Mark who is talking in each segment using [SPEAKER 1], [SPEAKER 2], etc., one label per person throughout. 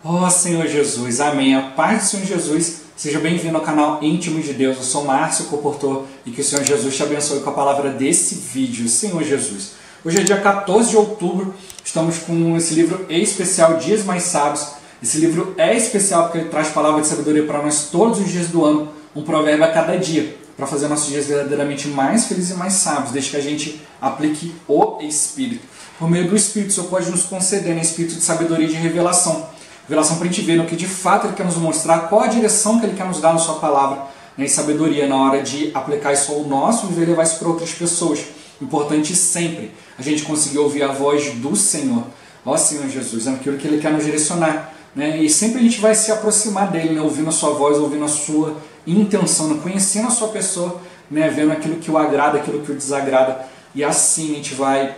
[SPEAKER 1] Ó Senhor Jesus, amém. A paz do Senhor Jesus, seja bem-vindo ao canal Íntimo de Deus. Eu sou Márcio Comportor e que o Senhor Jesus te abençoe com a palavra desse vídeo. Senhor Jesus, hoje é dia 14 de outubro, estamos com esse livro especial, Dias Mais Sábios. Esse livro é especial porque ele traz palavra de sabedoria para nós todos os dias do ano, um provérbio a cada dia, para fazer nossos dias verdadeiramente mais felizes e mais sábios, desde que a gente aplique o Espírito. Por meio do Espírito, o Senhor pode nos conceder espírito de sabedoria e de revelação para a gente ver no que de fato Ele quer nos mostrar, qual a direção que Ele quer nos dar na sua palavra, e sabedoria na hora de aplicar isso ao nosso viver e levar isso para outras pessoas. Importante sempre a gente conseguir ouvir a voz do Senhor. Ó Senhor Jesus, é aquilo que Ele quer nos direcionar. E sempre a gente vai se aproximar dEle, ouvindo a sua voz, ouvindo a sua intenção, conhecendo a sua pessoa, vendo aquilo que o agrada, aquilo que o desagrada. E assim a gente vai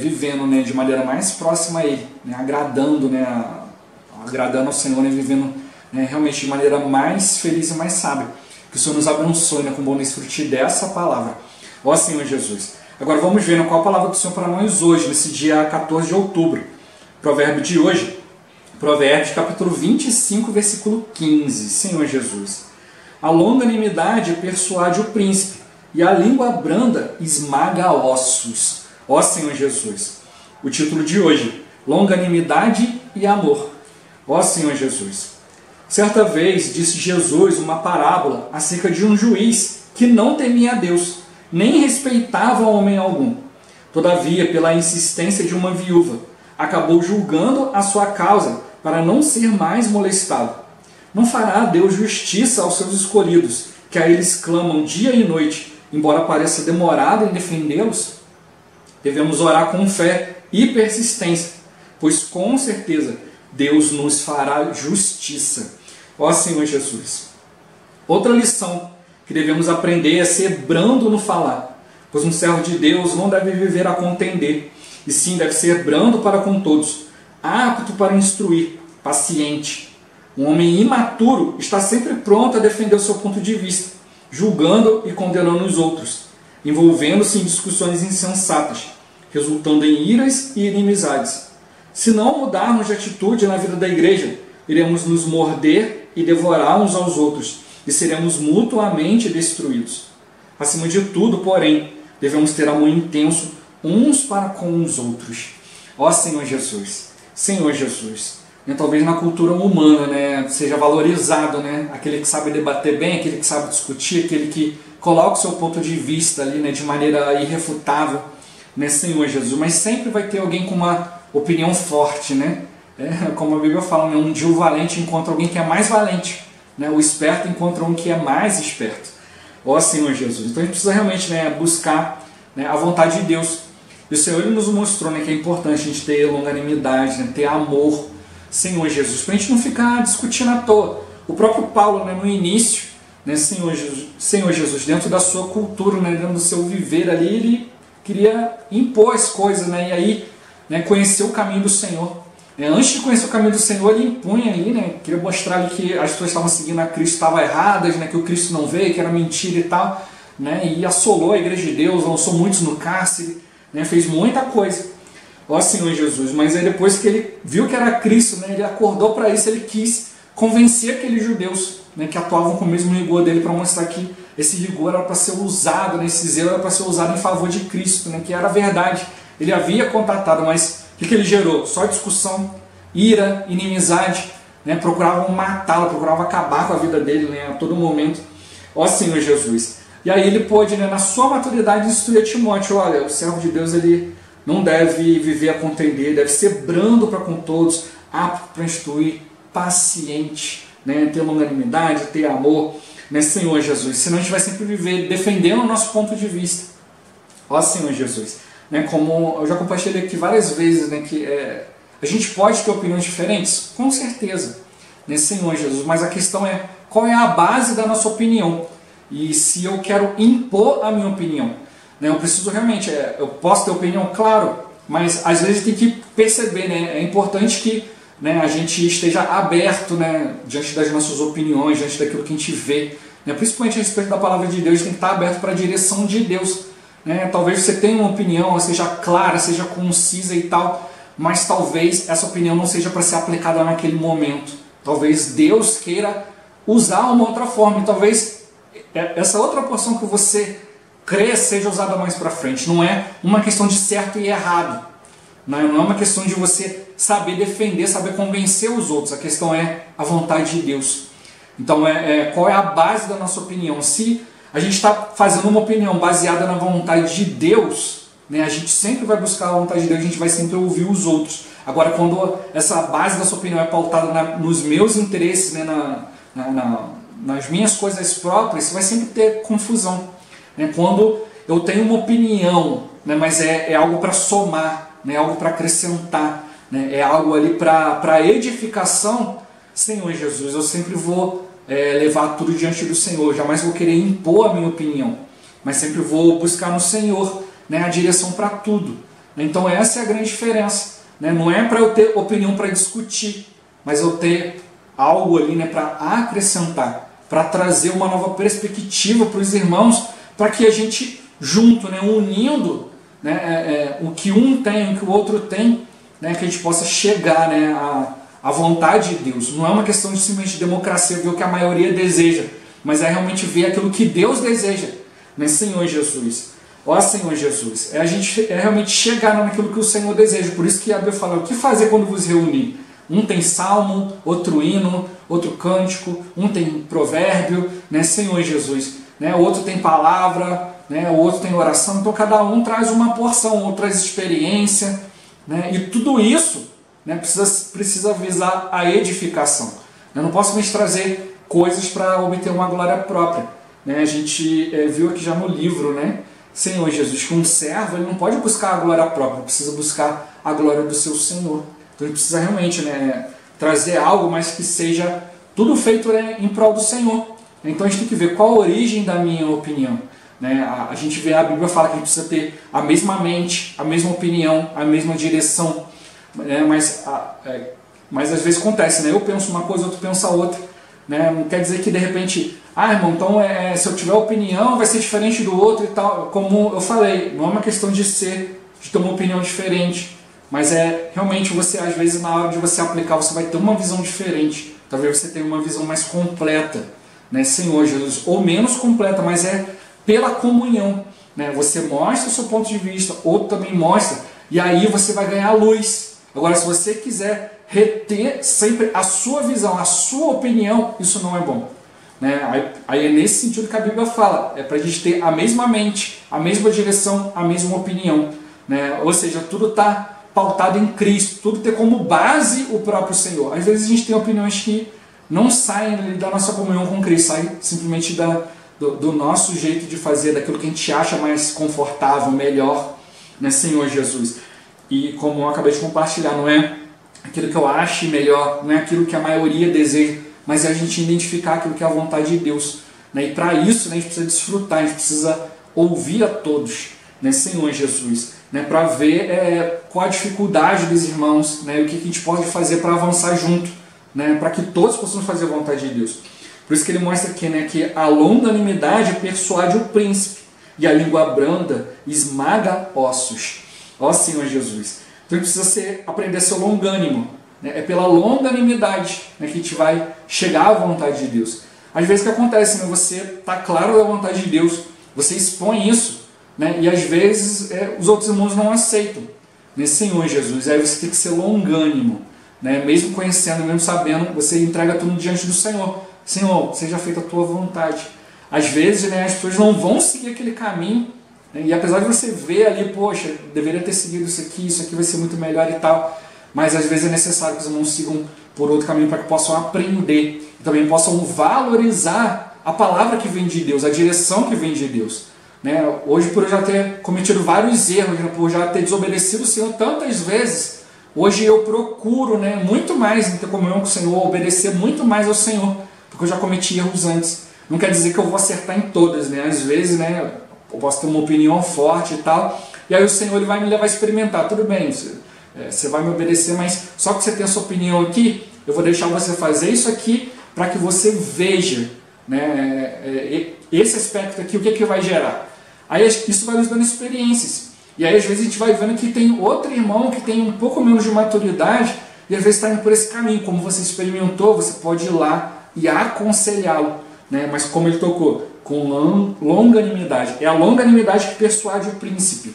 [SPEAKER 1] vivendo de maneira mais próxima a Ele, agradando ao Senhor, vivendo realmente de maneira mais feliz e mais sábia. Que o Senhor nos abençoe com bom desfrute dessa palavra. Ó Senhor Jesus. Agora vamos ver qual a palavra do Senhor para nós hoje, nesse dia 14 de outubro. Provérbio de hoje, Provérbios capítulo 25, versículo 15. Senhor Jesus. A longanimidade persuade o príncipe, e a língua branda esmaga ossos. Ó Senhor Jesus. O título de hoje, longanimidade e amor. Ó Senhor Jesus. Certa vez disse Jesus uma parábola acerca de um juiz que não temia a Deus, nem respeitava homem algum. Todavia, pela insistência de uma viúva, acabou julgando a sua causa para não ser mais molestado. Não fará Deus justiça aos seus escolhidos, que a eles clamam dia e noite, embora pareça demorado em defendê-los? Devemos orar com fé e persistência, pois com certeza Deus nos fará justiça. Ó Senhor Jesus. Outra lição que devemos aprender é ser brando no falar, pois um servo de Deus não deve viver a contender, e sim deve ser brando para com todos, apto para instruir, paciente. Um homem imaturo está sempre pronto a defender o seu ponto de vista, julgando e condenando os outros, envolvendo-se em discussões insensatas, resultando em iras e inimizades. Se não mudarmos de atitude na vida da igreja, iremos nos morder e devorar uns aos outros, e seremos mutuamente destruídos. Acima de tudo, porém, devemos ter amor intenso uns para com os outros. Ó Senhor Jesus, Senhor Jesus. Talvez na cultura humana seja valorizado aquele que sabe debater bem, aquele que sabe discutir, aquele que coloca o seu ponto de vista ali de maneira irrefutável, Senhor Jesus. Mas sempre vai ter alguém com uma opinião forte, como a Bíblia fala, um dia o valente encontra alguém que é mais valente, o esperto encontra um que é mais esperto. Ó Senhor Jesus. Então a gente precisa realmente buscar a vontade de Deus. E o Senhor Ele nos mostrou que é importante a gente ter longanimidade, ter amor, Senhor Jesus, para a gente não ficar discutindo à toa. O próprio Paulo, no início, Senhor Jesus, dentro da sua cultura, dentro do seu viver ali, ele queria impor as coisas, e aí conhecer o caminho do Senhor. Antes de conhecer o caminho do Senhor, ele impunha ali, queria mostrar ali que as pessoas estavam seguindo a Cristo, estavam erradas, que o Cristo não veio, que era mentira e tal, e assolou a igreja de Deus, lançou muitos no cárcere, fez muita coisa. Ó Senhor Jesus, mas aí depois que ele viu que era Cristo, ele acordou para isso, ele quis convencer aqueles judeus que atuavam com o mesmo rigor dele, para mostrar que esse rigor era para ser usado, esse zelo era para ser usado em favor de Cristo, que era verdade. Ele havia contatado, mas o que ele gerou? Só discussão, ira, inimizade, procuravam matá-lo, procuravam acabar com a vida dele a todo momento. Ó Senhor Jesus. E aí ele pôde, na sua maturidade, instruir a Timóteo: olha, o servo de Deus ele não deve viver a contender, deve ser brando para com todos, apto para instruir, paciente, ter longanimidade, ter amor, Senhor Jesus. Senão a gente vai sempre viver defendendo o nosso ponto de vista. Ó Senhor Jesus. Como eu já compartilhei aqui várias vezes, que a gente pode ter opiniões diferentes, com certeza, Senhor Jesus, mas a questão é qual é a base da nossa opinião, e se eu quero impor a minha opinião, eu preciso realmente, eu posso ter opinião, claro, mas às vezes tem que perceber, é importante que a gente esteja aberto diante das nossas opiniões, diante daquilo que a gente vê, principalmente a respeito da palavra de Deus, tem que estar aberto para a direção de Deus. Talvez você tenha uma opinião, seja clara, seja concisa e tal, mas talvez essa opinião não seja para ser aplicada naquele momento. Talvez Deus queira usar uma outra forma, e talvez essa outra porção que você crê seja usada mais para frente. Não é uma questão de certo e errado, não é uma questão de você saber defender, saber convencer os outros. A questão é a vontade de Deus. Então, qual é a base da nossa opinião? Se a gente está fazendo uma opinião baseada na vontade de Deus, né, a gente sempre vai buscar a vontade de Deus, a gente vai sempre ouvir os outros. Agora, quando essa base da sua opinião é pautada nos meus interesses, né, nas minhas coisas próprias, você vai sempre ter confusão. Né? Quando eu tenho uma opinião, né, mas é algo para somar, né, algo para acrescentar, né, é algo ali para edificação, Senhor Jesus, eu sempre vou levar tudo diante do Senhor, jamais vou querer impor a minha opinião, mas sempre vou buscar no Senhor, né, a direção para tudo. Então essa é a grande diferença, né? Não é para eu ter opinião para discutir, mas eu ter algo ali, né, para acrescentar, para trazer uma nova perspectiva para os irmãos, para que a gente junto, né, unindo, né, o que um tem, o que o outro tem, né, que a gente possa chegar, né, à vontade de Deus. Não é uma questão de simplesmente democracia, ver o que a maioria deseja, mas é realmente ver aquilo que Deus deseja, né, Senhor Jesus. Ó Senhor Jesus, a gente realmente chegar naquilo que o Senhor deseja. Por isso que a Bíblia fala, o que fazer quando vos reunir? Um tem salmo, outro hino, outro cântico, um tem provérbio, né, Senhor Jesus, né, o outro tem palavra, né, o outro tem oração. Então cada um traz uma porção, outro traz experiência, né, e tudo isso, né, precisa visar a edificação. Eu não posso mais trazer coisas para obter uma glória própria, né? A gente viu aqui já no livro, né, Senhor Jesus, que um servo ele não pode buscar a glória própria, precisa buscar a glória do seu Senhor. Então ele precisa realmente, né, trazer algo, mas que seja tudo feito, né, em prol do Senhor. Então a gente tem que ver qual a origem da minha opinião. Né? A gente vê, a Bíblia fala que a gente precisa ter a mesma mente, a mesma opinião, a mesma direção. Né? Mas às vezes acontece, né? Eu penso uma coisa, outro pensa outra. Né? Não quer dizer que de repente, irmão, então se eu tiver opinião vai ser diferente do outro e tal. Como eu falei, não é uma questão de ter uma opinião diferente, mas realmente você, às vezes, na hora de você aplicar, você vai ter uma visão diferente. Talvez você tenha uma visão mais completa, né, Senhor Jesus, ou menos completa, mas pela comunhão. Né? Você mostra o seu ponto de vista, outro também mostra, e aí você vai ganhar luz. Agora, se você quiser reter sempre a sua visão, a sua opinião, isso não é bom. Né? Aí é nesse sentido que a Bíblia fala, é para a gente ter a mesma mente, a mesma direção, a mesma opinião. Né? Ou seja, tudo está pautado em Cristo, tudo ter como base o próprio Senhor. Às vezes a gente tem opiniões que não saem da nossa comunhão com Cristo, saem simplesmente do nosso jeito de fazer, daquilo que a gente acha mais confortável, melhor, né, Senhor Jesus. E como eu acabei de compartilhar, não é aquilo que eu acho melhor, não é aquilo que a maioria deseja, mas é a gente identificar aquilo que é a vontade de Deus. Né? E para isso, né, a gente precisa desfrutar, a gente precisa ouvir a todos, né, Senhor Jesus. Né, para ver qual a dificuldade dos irmãos, né, o que a gente pode fazer para avançar junto, né, para que todos possamos fazer a vontade de Deus. Por isso que ele mostra aqui, né, que a longanimidade persuade o príncipe e a língua branda esmaga ossos. Ó Senhor Jesus. Então a gente precisa aprender a ser longânimo. Né? É pela longanimidade, né, que a gente vai chegar à vontade de Deus. Às vezes o que acontece, né, você está claro da vontade de Deus, você expõe isso, né, e às vezes os outros irmãos não aceitam. Né, Senhor Jesus, aí você tem que ser longânimo. Né, mesmo conhecendo, mesmo sabendo, você entrega tudo diante do Senhor. Senhor, seja feita a tua vontade. Às vezes, né, as pessoas não vão seguir aquele caminho, né, e apesar de você ver ali, poxa, deveria ter seguido isso aqui vai ser muito melhor e tal, mas às vezes é necessário que os irmãos sigam por outro caminho para que possam aprender e também possam valorizar a palavra que vem de Deus, a direção que vem de Deus. Né? Hoje, por eu já ter cometido vários erros, né, por já ter desobedecido o Senhor tantas vezes, hoje eu procuro, né, muito mais em ter comunhão com o Senhor, obedecer muito mais ao Senhor, porque eu já cometi erros antes. Não quer dizer que eu vou acertar em todas, né? Às vezes, né, eu posso ter uma opinião forte e tal, e aí o Senhor ele vai me levar a experimentar. Tudo bem, você vai me obedecer, mas só que você tem a sua opinião aqui, eu vou deixar você fazer isso aqui para que você veja, né, esse aspecto aqui, o que vai gerar. Aí isso vai nos dando experiências. E aí às vezes a gente vai vendo que tem outro irmão que tem um pouco menos de maturidade e às vezes está indo por esse caminho. Como você experimentou, você pode ir lá e aconselhá-lo, né? Mas como ele tocou, com longanimidade. É a longanimidade que persuade o príncipe,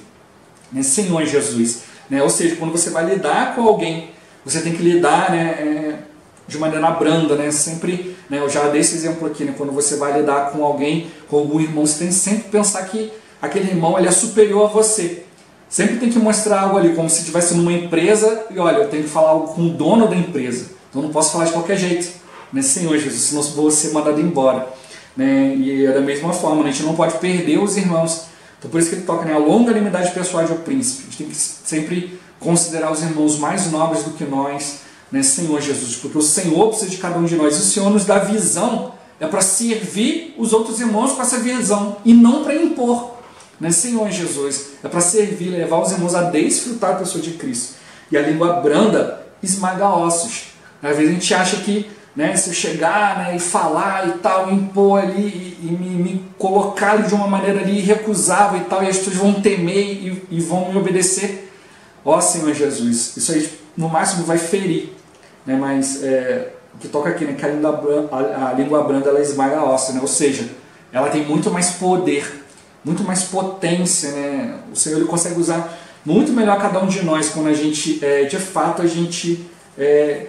[SPEAKER 1] né? Senhor Jesus. Né? Ou seja, quando você vai lidar com alguém, você tem que lidar, né, de maneira branda, né? Sempre, né, eu já dei esse exemplo aqui, né? Quando você vai lidar com alguém, com algum irmão, você tem que sempre pensar que aquele irmão ele é superior a você. Sempre tem que mostrar algo ali, como se estivesse numa empresa e olha, eu tenho que falar algo com o dono da empresa. Então eu não posso falar de qualquer jeito, né? Senhor Jesus, senão eu vou ser mandado embora. Né? E é da mesma forma, né? A gente não pode perder os irmãos. Então por isso que ele toca, né? A longanimidade pessoal de o príncipe. A gente tem que sempre considerar os irmãos mais nobres do que nós, né? Senhor Jesus, porque o Senhor precisa de cada um de nós. E o Senhor nos dá visão, é para servir os outros irmãos com essa visão e não para impor. Né? Senhor Jesus, é para servir, levar os irmãos a desfrutar da pessoa de Cristo. E a língua branda esmaga ossos. Às vezes a gente acha que, né, se eu chegar, né, e falar e tal, impor ali e me colocar de uma maneira ali irrecusável e tal, e as pessoas vão temer e vão me obedecer. Ó Senhor Jesus, isso aí no máximo vai ferir. Né? Mas o que toca aqui, né, que a língua branda ela esmaga ossos, né? Ou seja, ela tem muito mais poder, muito mais potência, né? O Senhor ele consegue usar muito melhor cada um de nós quando a gente, de fato, a gente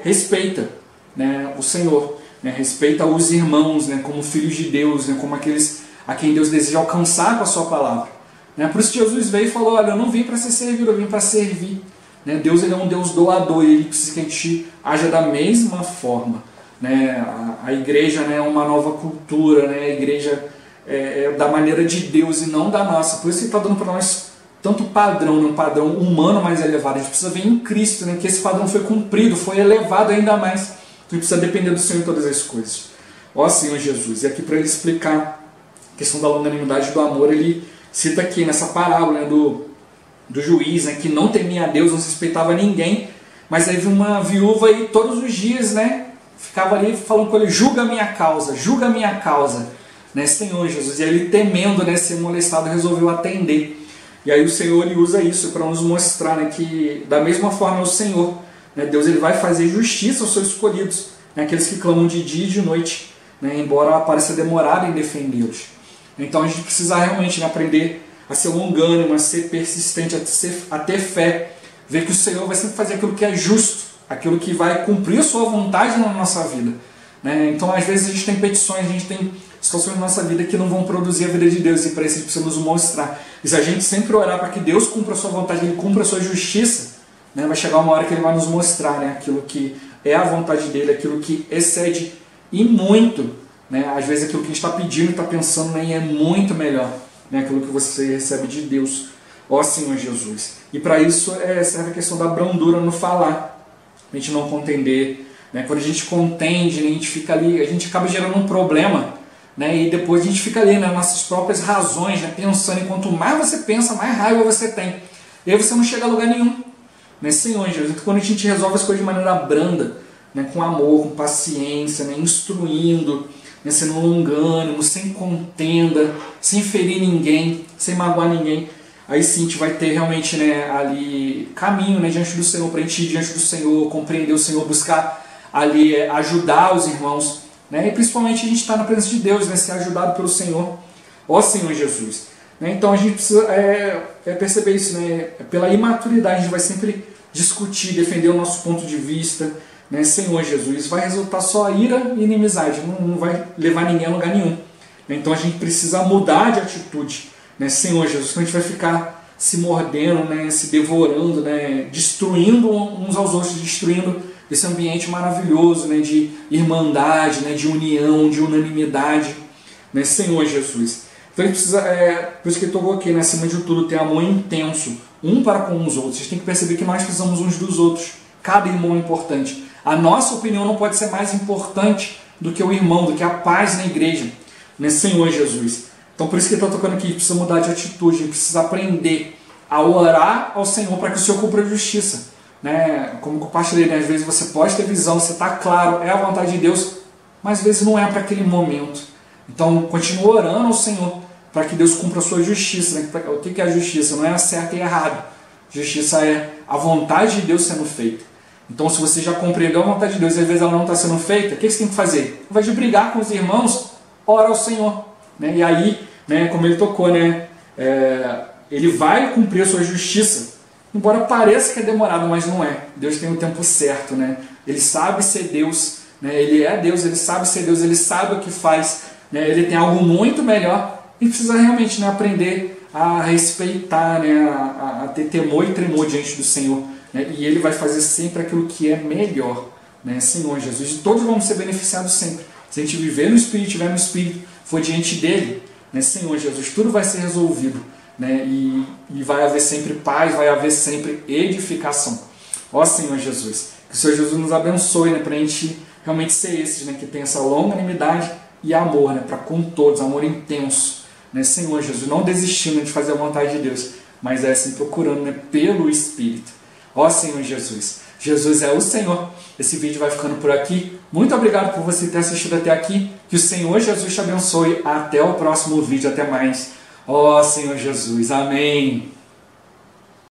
[SPEAKER 1] respeita, né, o Senhor, né, respeita os irmãos, né, como filhos de Deus, né, como aqueles a quem Deus deseja alcançar com a sua palavra. Né? Por isso Jesus veio e falou, olha, eu não vim para ser servido, eu vim para servir. Né? Deus ele é um Deus doador e ele precisa que a gente haja da mesma forma. Né? A igreja, né, é uma nova cultura, né? A igreja é da maneira de Deus e não da nossa. Por isso que ele está dando para nós tanto padrão, um padrão humano mais elevado. A gente precisa ver em Cristo, né, que esse padrão foi cumprido, foi elevado ainda mais. Então a gente precisa depender do Senhor em todas as coisas. Ó Senhor Jesus. E aqui para ele explicar a questão da longanimidade e do amor, ele cita aqui nessa parábola, né, do juiz, né, que não temia a Deus, não respeitava ninguém, mas aí viu uma viúva e todos os dias, né, ficava ali falando com ele, julga a minha causa, né, Senhor Jesus. E aí ele temendo, né, ser molestado, resolveu atender. E aí o Senhor ele usa isso para nos mostrar, né, que da mesma forma o Senhor, né, Deus ele vai fazer justiça aos seus escolhidos, né, aqueles que clamam de dia e de noite, né, embora pareça demorado em defendê-los. Então a gente precisa realmente, né, aprender a ser longânimo, a ser persistente, a ter fé, ver que o Senhor vai sempre fazer aquilo que é justo, aquilo que vai cumprir a sua vontade na nossa vida. Né? Então às vezes a gente tem petições, a gente tem situações na nossa vida que não vão produzir a vida de Deus, e para isso a gente precisa nos mostrar. E se a gente sempre orar para que Deus cumpra a sua vontade, Ele cumpra a sua justiça, né, vai chegar uma hora que Ele vai nos mostrar, né, aquilo que é a vontade dEle, aquilo que excede e muito, né, às vezes aquilo que a gente está pedindo e está pensando nem é muito melhor, né, aquilo que você recebe de Deus, ó Senhor Jesus. E para isso serve a questão da brandura no falar, a gente não contender, né, quando a gente contende, né, a gente fica ali, a gente acaba gerando um problema, né, e depois a gente fica ali, né, nas nossas próprias razões, né, pensando, e quanto mais você pensa, mais raiva você tem. E aí você não chega a lugar nenhum. Né, Senhor Jesus, então, quando a gente resolve as coisas de maneira branda, né, com amor, com paciência, né, instruindo, né, sendo longânimo, sem contenda, sem ferir ninguém, sem magoar ninguém, aí sim a gente vai ter realmente, né, ali caminho, né, diante do Senhor, para a gente ir diante do Senhor, compreender o Senhor, buscar ali ajudar os irmãos. Né? E principalmente a gente está na presença de Deus, né? Ser ajudado pelo Senhor, ó Senhor Jesus. Né? Então a gente precisa perceber isso, né? Pela imaturidade a gente vai sempre discutir, defender o nosso ponto de vista, né? Senhor Jesus, vai resultar só ira e inimizade, não vai levar ninguém a lugar nenhum. Né? Então a gente precisa mudar de atitude, né? Senhor Jesus, senão a gente vai ficar se mordendo, né? Se devorando, né? Destruindo uns aos outros, destruindo esse ambiente maravilhoso, né, de irmandade, né, de união, de unanimidade, né, Senhor Jesus. Então a gente precisa, por isso que ele tocou aqui, né, acima de tudo, ter amor intenso, um para com os outros. A gente tem que perceber que nós precisamos uns dos outros, cada irmão é importante. A nossa opinião não pode ser mais importante do que o irmão, do que a paz na igreja, né, Senhor Jesus. Então por isso que ele está tocando aqui, a gente precisa mudar de atitude, a gente precisa aprender a orar ao Senhor para que o Senhor cumpra a justiça. Né, como eu compartilhei, né, às vezes você pode ter visão, você está claro, é a vontade de Deus, mas às vezes não é para aquele momento. Então continua orando ao Senhor, para que Deus cumpra a sua justiça. Né? O que é a justiça? Não é certo e errado. Justiça é a vontade de Deus sendo feita. Então, se você já compreendeu a vontade de Deus e às vezes ela não está sendo feita, o que você tem que fazer? Ao invés de brigar com os irmãos, ora ao Senhor. Né? E aí, né, como ele tocou, né, ele vai cumprir a sua justiça. Embora pareça que é demorado, mas não é. Deus tem o tempo certo. Né? Ele sabe ser Deus. Né? Ele é Deus, ele sabe ser Deus, ele sabe o que faz. Né? Ele tem algo muito melhor. E precisa realmente, né, aprender a respeitar, né, a ter temor e tremor diante do Senhor. Né? E Ele vai fazer sempre aquilo que é melhor. Né? Senhor Jesus. E todos vamos ser beneficiados sempre. Se a gente viver no Espírito, estiver no Espírito, for diante dEle, né, Senhor Jesus, tudo vai ser resolvido. Né? E vai haver sempre paz, vai haver sempre edificação. Ó Senhor Jesus. Que o Senhor Jesus nos abençoe, né, para a gente realmente ser esses, né, que tem essa longanimidade e amor, né, para com todos, amor intenso. Né, Senhor Jesus, não desistindo de fazer a vontade de Deus, mas assim procurando, né, pelo Espírito. Ó Senhor Jesus, Jesus é o Senhor. Esse vídeo vai ficando por aqui. Muito obrigado por você ter assistido até aqui. Que o Senhor Jesus te abençoe. Até o próximo vídeo. Até mais. Ó Senhor Jesus. Amém.